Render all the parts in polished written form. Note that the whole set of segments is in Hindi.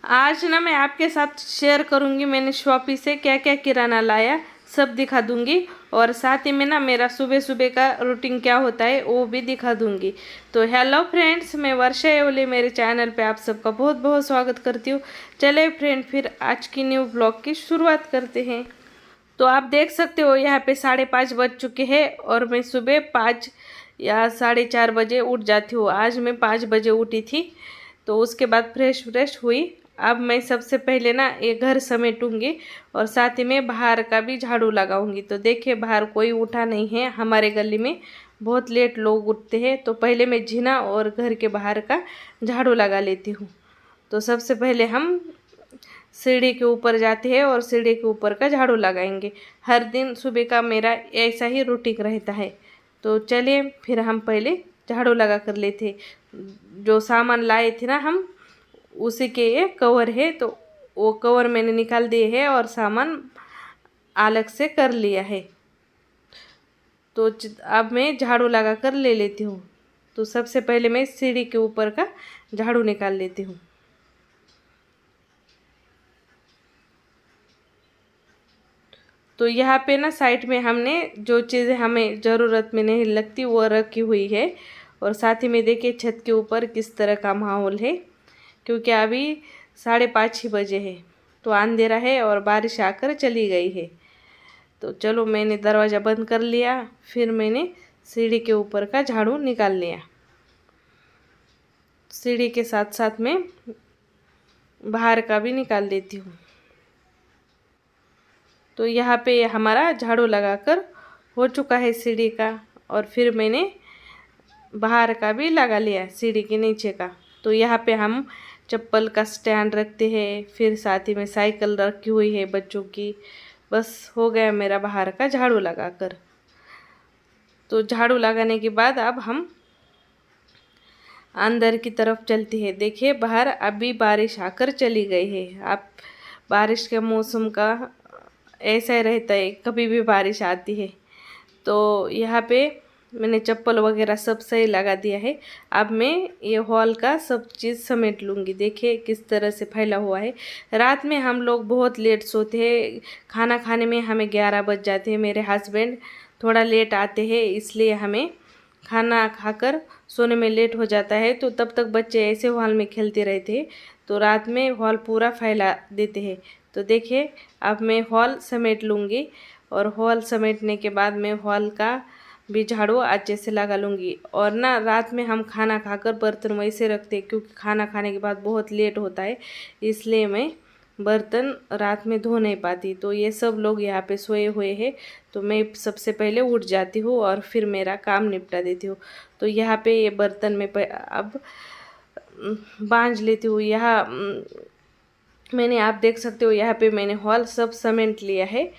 आज ना मैं आपके साथ शेयर करूंगी मैंने शॉपी से क्या क्या किराना लाया, सब दिखा दूंगी। और साथ ही में ना मेरा सुबह सुबह का रूटीन क्या होता है वो भी दिखा दूंगी। तो हेलो फ्रेंड्स, मैं वर्षा एवले मेरे चैनल पे आप सबका बहुत बहुत स्वागत करती हूँ। चले फ्रेंड, फिर आज की न्यू ब्लॉग की शुरुआत करते हैं। तो आप देख सकते हो यहाँ पे 5:30 बज चुके हैं और मैं सुबह 5 या 4:30 बजे उठ जाती हूँ। आज मैं 5 बजे उठी थी। तो उसके बाद फ्रेश हुई। अब मैं सबसे पहले ना ये घर समेटूंगी और साथ ही में बाहर का भी झाड़ू लगाऊंगी। तो देखिए बाहर कोई उठा नहीं है, हमारे गली में बहुत लेट लोग उठते हैं। तो पहले मैं जीना और घर के बाहर का झाड़ू लगा लेती हूँ। तो सबसे पहले हम सीढ़ी के ऊपर जाते हैं और सीढ़ी के ऊपर का झाड़ू लगाएंगे। हर दिन सुबह का मेरा ऐसा ही रूटीन रहता है। तो चलिए फिर हम पहले झाड़ू लगा कर लेते। जो सामान लाए थे ना हम, उसी के ये कवर है, तो वो कवर मैंने निकाल दिए है और सामान अलग से कर लिया है। तो अब मैं झाड़ू लगा कर ले लेती हूँ। तो सबसे पहले मैं सीढ़ी के ऊपर का झाड़ू निकाल लेती हूँ। तो यहाँ पे ना साइड में हमने जो चीज़ें हमें ज़रूरत में नहीं लगती वो रखी हुई है। और साथ ही में देखिए छत के ऊपर किस तरह का माहौल है, क्योंकि अभी 5:30 ही बजे है। तो अंधेरा है और बारिश आकर चली गई है। तो चलो मैंने दरवाज़ा बंद कर लिया, फिर मैंने सीढ़ी के ऊपर का झाड़ू निकाल लिया। सीढ़ी के साथ साथ में बाहर का भी निकाल देती हूँ। तो यहाँ पे हमारा झाड़ू लगाकर हो चुका है सीढ़ी का। और फिर मैंने बाहर का भी लगा लिया सीढ़ी के नीचे का। तो यहाँ पे हम चप्पल का स्टैंड रखते हैं, फिर साथ ही में साइकिल रखी हुई है बच्चों की। बस हो गया मेरा बाहर का झाड़ू लगाकर। तो झाड़ू लगाने के बाद अब हम अंदर की तरफ चलते हैं। देखिए बाहर अभी बारिश आकर चली गई है। अब बारिश के मौसम का ऐसा ही रहता है, कभी भी बारिश आती है। तो यहाँ पे मैंने चप्पल वगैरह सब सही लगा दिया है। अब मैं ये हॉल का सब चीज़ समेट लूँगी। देखिए किस तरह से फैला हुआ है। रात में हम लोग बहुत लेट सोते हैं, खाना खाने में हमें 11 बज जाते हैं। मेरे हस्बैंड थोड़ा लेट आते हैं, इसलिए हमें खाना खाकर सोने में लेट हो जाता है। तो तब तक बच्चे ऐसे हॉल में खेलते रहते हैं, तो रात में हॉल पूरा फैला देते हैं। तो देखिए अब मैं हॉल समेट लूँगी और हॉल समेटने के बाद मैं हॉल का भी झाड़ू अच्छे से लगा लूँगी। और ना रात में हम खाना खाकर बर्तन वैसे रखते हैं, क्योंकि खाना खाने के बाद बहुत लेट होता है, इसलिए मैं बर्तन रात में धो नहीं पाती। तो ये सब लोग यहाँ पे सोए हुए हैं, तो मैं सबसे पहले उठ जाती हूँ और फिर मेरा काम निपटा देती हूँ। तो यहाँ पे ये बर्तन में अब बांध लेती हूँ। यहाँ मैंने, आप देख सकते हो यहाँ पे मैंने हॉल सब समेट लिया है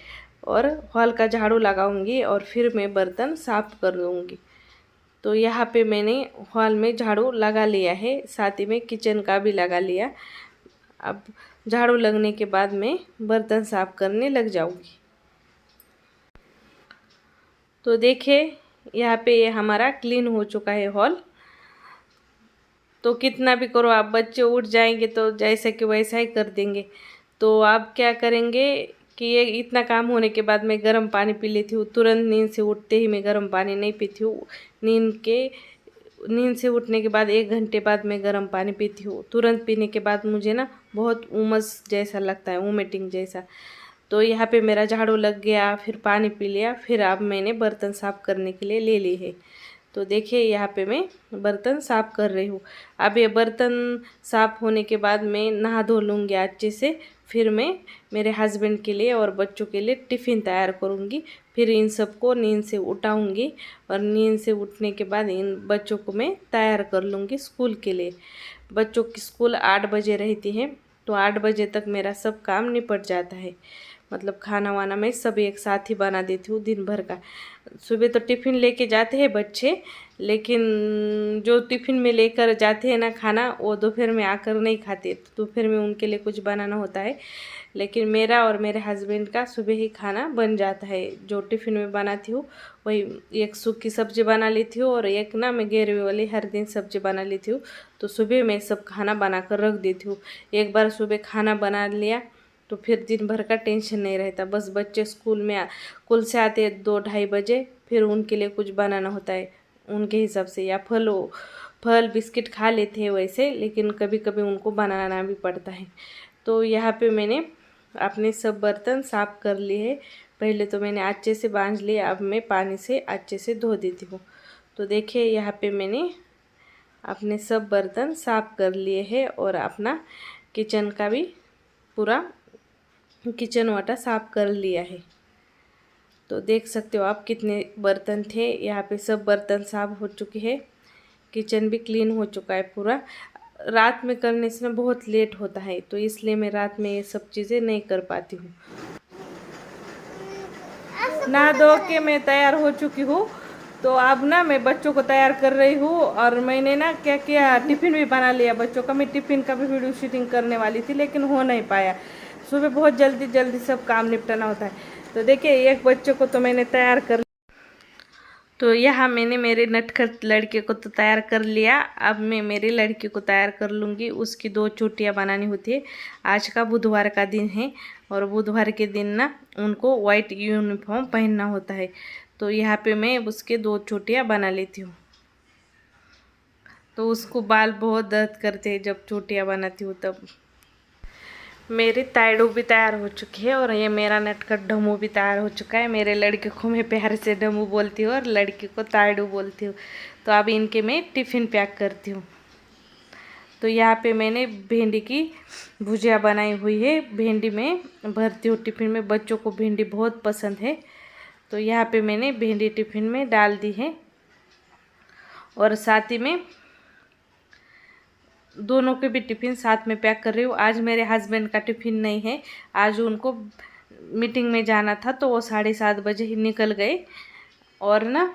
और हॉल का झाड़ू लगाऊंगी और फिर मैं बर्तन साफ कर दूँगी। तो यहाँ पे मैंने हॉल में झाड़ू लगा लिया है, साथ ही में किचन का भी लगा लिया। अब झाड़ू लगने के बाद मैं बर्तन साफ करने लग जाऊंगी। तो देखिए यहाँ पे ये हमारा क्लीन हो चुका है हॉल। तो कितना भी करो आप, बच्चे उठ जाएंगे तो जैसा कि वैसा ही कर देंगे। तो आप क्या करेंगे कि ये इतना काम होने के बाद मैं गर्म पानी पी लेती हूँ। तुरंत नींद से उठते ही मैं गर्म पानी नहीं पीती हूँ। नींद से उठने के बाद 1 घंटे बाद मैं गर्म पानी पीती हूँ। तुरंत पीने के बाद मुझे ना बहुत उमस जैसा लगता है, वोमिटिंग जैसा। तो यहाँ पे मेरा झाड़ू लग गया, फिर पानी पी लिया, फिर अब मैंने बर्तन साफ़ करने के लिए ले ली है। तो देखिए यहाँ पे मैं बर्तन साफ़ कर रही हूँ। अब ये बर्तन साफ़ होने के बाद मैं नहा धो लूँगी अच्छे से। फिर मैं मेरे हस्बैंड के लिए और बच्चों के लिए टिफ़िन तैयार करूँगी। फिर इन सबको नींद से उठाऊँगी और नींद से उठने के बाद इन बच्चों को मैं तैयार कर लूँगी स्कूल के लिए। बच्चों की स्कूल 8 बजे रहती है, तो 8 बजे तक मेरा सब काम निपट जाता है। मतलब खाना वाना मैं सब एक साथ ही बना देती हूँ दिन भर का। सुबह तो टिफ़िन लेके जाते हैं बच्चे, लेकिन जो टिफ़िन में लेकर जाते हैं ना खाना, वो दोपहर में आकर नहीं खाते, तो दोपहर में उनके लिए कुछ बनाना होता है। लेकिन मेरा और मेरे हस्बैंड का सुबह ही खाना बन जाता है। जो टिफ़िन में बनाती हूँ वही, एक सूखी सब्ज़ी बना लेती हूँ और एक ना मैं ग्रेवी वाली हर दिन सब्ज़ी बना लेती हूँ। तो सुबह मैं सब खाना बना कर रख देती हूँ। एक बार सुबह खाना बना लिया तो फिर दिन भर का टेंशन नहीं रहता। बस बच्चे स्कूल से आते हैं 2-2:30 बजे, फिर उनके लिए कुछ बनाना होता है उनके हिसाब से, या फल बिस्किट खा लेते हैं वैसे, लेकिन कभी कभी उनको बनाना भी पड़ता है। तो यहाँ पे मैंने अपने सब बर्तन साफ़ कर लिए हैं। पहले तो मैंने अच्छे से बांध लिए, अब मैं पानी से अच्छे से धो देती हूँ। तो देखिए यहाँ पे मैंने अपने सब बर्तन साफ़ कर लिए हैं और अपना किचन का भी पूरा किचन वाटा साफ़ कर लिया है। तो देख सकते हो आप कितने बर्तन थे। यहाँ पे सब बर्तन साफ़ हो चुके हैं, किचन भी क्लीन हो चुका है पूरा। रात में करने से ना बहुत लेट होता है, तो इसलिए मैं रात में ये सब चीज़ें नहीं कर पाती हूँ। नहा धो के मैं तैयार हो चुकी हूँ। तो अब ना मैं बच्चों को तैयार कर रही हूँ, और मैंने ना क्या किया, टिफ़िन भी बना लिया बच्चों का। मैं टिफ़िन का भी वीडियो शूटिंग करने वाली थी, लेकिन हो नहीं पाया। सुबह बहुत जल्दी जल्दी सब काम निपटाना होता है। तो देखिए एक बच्चे को तो मैंने तैयार कर, तो यहाँ मैंने मेरे नटखट लड़के को तो तैयार कर लिया। अब मैं मेरी लड़की को तैयार कर लूँगी। उसकी 2 चोटियाँ बनानी होती है। आज का बुधवार का दिन है, और बुधवार के दिन ना उनको वाइट यूनिफॉर्म पहनना होता है। तो यहाँ पे मैं उसके 2 चोटियाँ बना लेती हूँ। तो उसको बाल बहुत दर्द करते हैं जब चोटियाँ बनाती हूँ तब। मेरी तायडू भी तैयार हो चुकी है, और ये मेरा नटखट ढमू भी तैयार हो चुका है। मेरे लड़के को मैं प्यार से ढमू बोलती हूँ और लड़की को तायडू बोलती हूँ। तो अब इनके मैं टिफ़िन पैक करती हूँ। तो यहाँ पे मैंने भिंडी की भुजिया बनाई हुई है। भिंडी में भरती हूँ टिफ़िन में, बच्चों को भिंडी बहुत पसंद है। तो यहाँ पे मैंने भिंडी टिफ़िन में डाल दी है, और साथ ही में दोनों के भी टिफ़िन साथ में पैक कर रही हूँ। आज मेरे हस्बैंड का टिफ़िन नहीं है, आज उनको मीटिंग में जाना था, तो वो 7:30 बजे ही निकल गए। और ना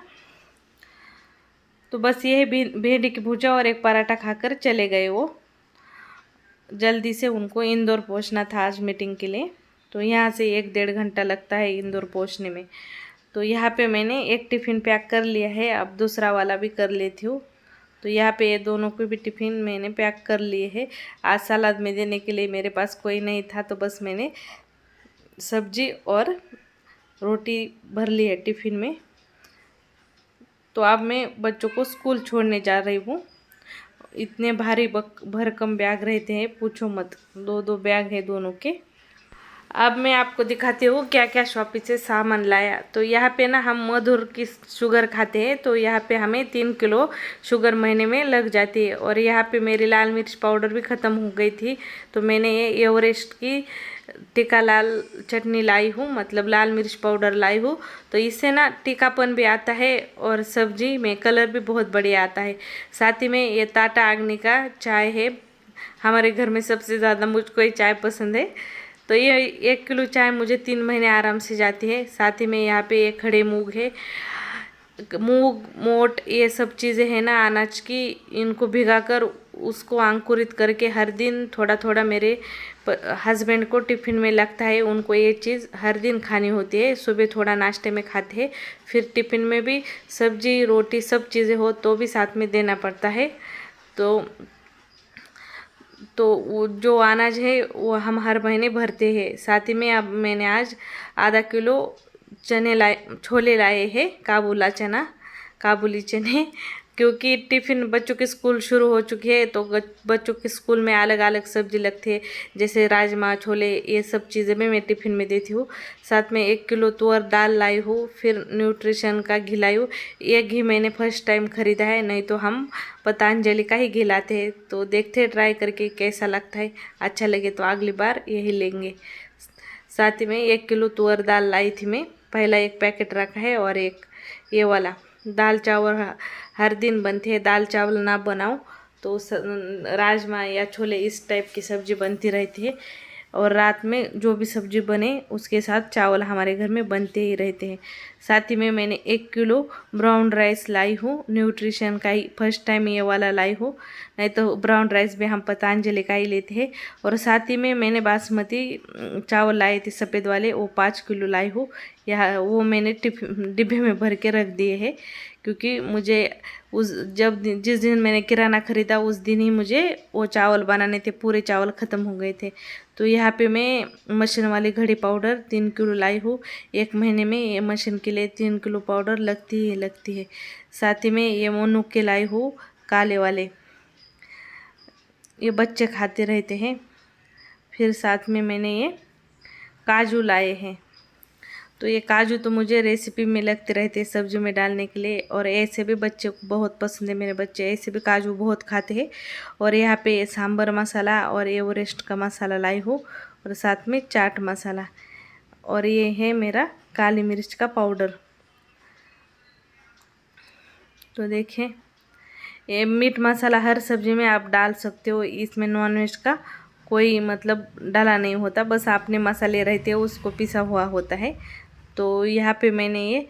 तो बस यही भिंडी की भुजा और एक पराठा खाकर चले गए। वो जल्दी से उनको इंदौर पहुंचना था आज मीटिंग के लिए। तो यहाँ से 1-1.5 घंटा लगता है इंदौर पहुंचने में। तो यहाँ पे मैंने एक टिफ़िन पैक कर लिया है, अब दूसरा वाला भी कर लेती हूँ। तो यहाँ पे ये दोनों के भी टिफ़िन मैंने पैक कर लिए हैं। आज सलाद में देने के लिए मेरे पास कोई नहीं था, तो बस मैंने सब्जी और रोटी भर ली है टिफ़िन में। तो अब मैं बच्चों को स्कूल छोड़ने जा रही हूँ। इतने भारी भरकम बैग रहते हैं, पूछो मत। 2-2 बैग है दोनों के। अब मैं आपको दिखाती हूँ क्या क्या शॉपिंग से सामान लाया। तो यहाँ पे ना हम मधुर की शुगर खाते हैं, तो यहाँ पे हमें 3 किलो शुगर महीने में लग जाती है। और यहाँ पे मेरी लाल मिर्च पाउडर भी ख़त्म हो गई थी, तो मैंने ये एवरेस्ट की टीका लाल चटनी लाई हूँ, मतलब लाल मिर्च पाउडर लाई हूँ। तो इससे ना टीकापन भी आता है और सब्जी में कलर भी बहुत बढ़िया आता है। साथ ही में ये टाटा अग्नि का चाय है। हमारे घर में सबसे ज़्यादा मुझको ये चाय पसंद है। तो ये 1 किलो चाय मुझे 3 महीने आराम से जाती है। साथ ही में यहाँ पे ये खड़े मूंग है, मूंग मोट, ये सब चीज़ें हैं ना अनाज की, इनको भिगाकर उसको अंकुरित करके हर दिन थोड़ा थोड़ा मेरे हस्बैंड को टिफ़िन में लगता है। उनको ये चीज़ हर दिन खानी होती है। सुबह थोड़ा नाश्ते में खाते हैं, फिर टिफ़िन में भी सब्जी रोटी सब चीज़ें हो तो भी साथ में देना पड़ता है। तो वो जो अनाज है वो हम हर महीने भरते हैं। साथ ही में अब मैंने आज आधा किलो छोले लाए हैं, काबुली चने, क्योंकि टिफ़िन बच्चों के स्कूल शुरू हो चुके हैं। तो बच्चों के स्कूल में अलग अलग सब्जी लगती है, जैसे राजमा, छोले, ये सब चीज़ें मैं टिफ़िन में देती हूँ। साथ में 1 किलो तुअर दाल लाई हूँ, फिर न्यूट्रिशन का घी लाई हूँ। ये घी मैंने फर्स्ट टाइम ख़रीदा है, नहीं तो हम पतंजलि का ही घी लाते हैं। तो देखते हैं ट्राई करके कैसा लगता है, अच्छा लगे तो अगली बार यही लेंगे। साथ ही में 1 किलो तुअर दाल लाई थी मैं, पहला 1 पैकेट रखा है, और एक ये वाला दाल चावल हर दिन बनते हैं। दाल चावल ना बनाओ तो राजमा या छोले इस टाइप की सब्ज़ी बनती रहती है। और रात में जो भी सब्जी बने उसके साथ चावल हमारे घर में बनते ही रहते हैं। साथ ही में मैंने 1 किलो ब्राउन राइस लाई हूँ, न्यूट्रिशन का ही फर्स्ट टाइम ये वाला लाई हूँ, नहीं तो ब्राउन राइस भी हम पतंजलि का ही लेते हैं। और साथ ही में मैंने बासमती चावल लाए थे सफ़ेद वाले, वो 5 किलो लाई हूँ। यह वो मैंने डिब्बे में भर के रख दिए हैं, क्योंकि मुझे जिस दिन मैंने किराना ख़रीदा उस दिन ही मुझे वो चावल बनाने थे, पूरे चावल ख़त्म हो गए थे। तो यहाँ पे मैं मशीन वाली घड़ी पाउडर 3 किलो लाई हूँ। 1 महीने में ये मशीन के लिए 3 किलो पाउडर लगती है। साथ ही में ये मोनू के लाई हूँ काले वाले, ये बच्चे खाते रहते हैं। फिर साथ में मैंने ये काजू लाए हैं। तो ये काजू तो मुझे रेसिपी में लगते रहते हैं सब्जी में डालने के लिए, और ऐसे भी बच्चे को बहुत पसंद है, मेरे बच्चे ऐसे भी काजू बहुत खाते हैं। और यहाँ पे सांभर मसाला और एवरेस्ट का मसाला लाई हूँ, और साथ में चाट मसाला, और ये है मेरा काली मिर्च का पाउडर। तो देखें, ये मीट मसाला हर सब्जी में आप डाल सकते हो, इसमें नॉनवेज का कोई मतलब डाला नहीं होता, बस आपने मसाले रहते हो उसको पिसा हुआ होता है। तो यहाँ पे मैंने ये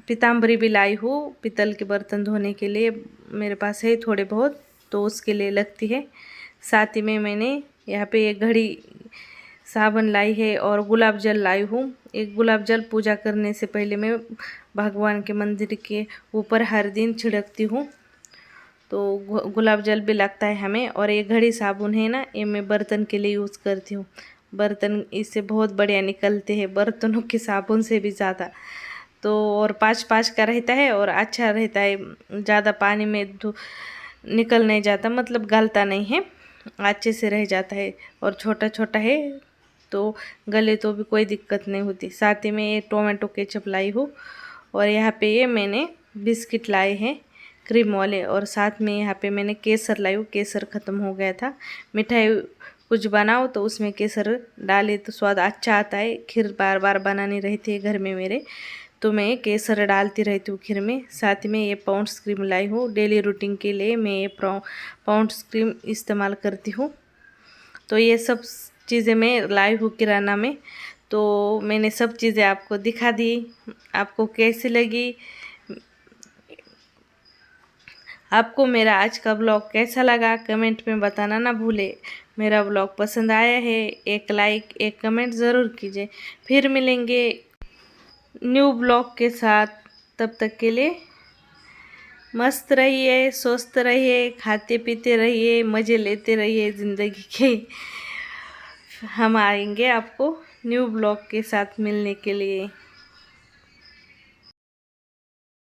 पीताम्बरी भी लाई हूँ पीतल के बर्तन धोने के लिए, मेरे पास है थोड़े बहुत, तो उसके लिए लगती है। साथ ही में मैंने यहाँ पे एक घड़ी साबुन लाई है और गुलाब जल लाई हूँ। एक गुलाब जल पूजा करने से पहले मैं भगवान के मंदिर के ऊपर हर दिन छिड़कती हूँ, तो गुलाब जल भी लगता है हमें। और ये घड़ी साबुन है ना, ये मैं बर्तन के लिए यूज़ करती हूँ, बर्तन इससे बहुत बढ़िया निकलते हैं, बर्तनों के साबुन से भी ज़्यादा। तो और 5-5 का रहता है और अच्छा रहता है, ज़्यादा पानी में निकल नहीं जाता, मतलब गलता नहीं है, अच्छे से रह जाता है। और छोटा छोटा है तो गले तो भी कोई दिक्कत नहीं होती। साथ ही में ये टोमेटो केचप लाई हूँ, और यहाँ पे ये मैंने बिस्किट लाए हैं क्रीम वाले, और साथ में यहाँ पे मैंने केसर लाई हूँ, केसर ख़त्म हो गया था। मिठाई कुछ बनाओ तो उसमें केसर डाले तो स्वाद अच्छा आता है, खीर बार बार बनानी रहती है घर में मेरे, तो मैं केसर डालती रहती हूँ खीर में। साथ में ये पाउंड्स क्रीम लाई हूँ, डेली रूटीन के लिए मैं ये पाउंड्स क्रीम इस्तेमाल करती हूँ। तो ये सब चीज़ें मैं लाई हूँ किराना में। तो मैंने सब चीज़ें आपको दिखा दी, आपको कैसी लगी, आपको मेरा आज का ब्लॉग कैसा लगा कमेंट में बताना ना भूले। मेरा ब्लॉग पसंद आया है एक लाइक एक कमेंट ज़रूर कीजिए। फिर मिलेंगे न्यू ब्लॉग के साथ, तब तक के लिए मस्त रहिए, स्वस्थ रहिए, खाते पीते रहिए, मज़े लेते रहिए ज़िंदगी के। हम आएंगे आपको न्यू ब्लॉग के साथ मिलने के लिए।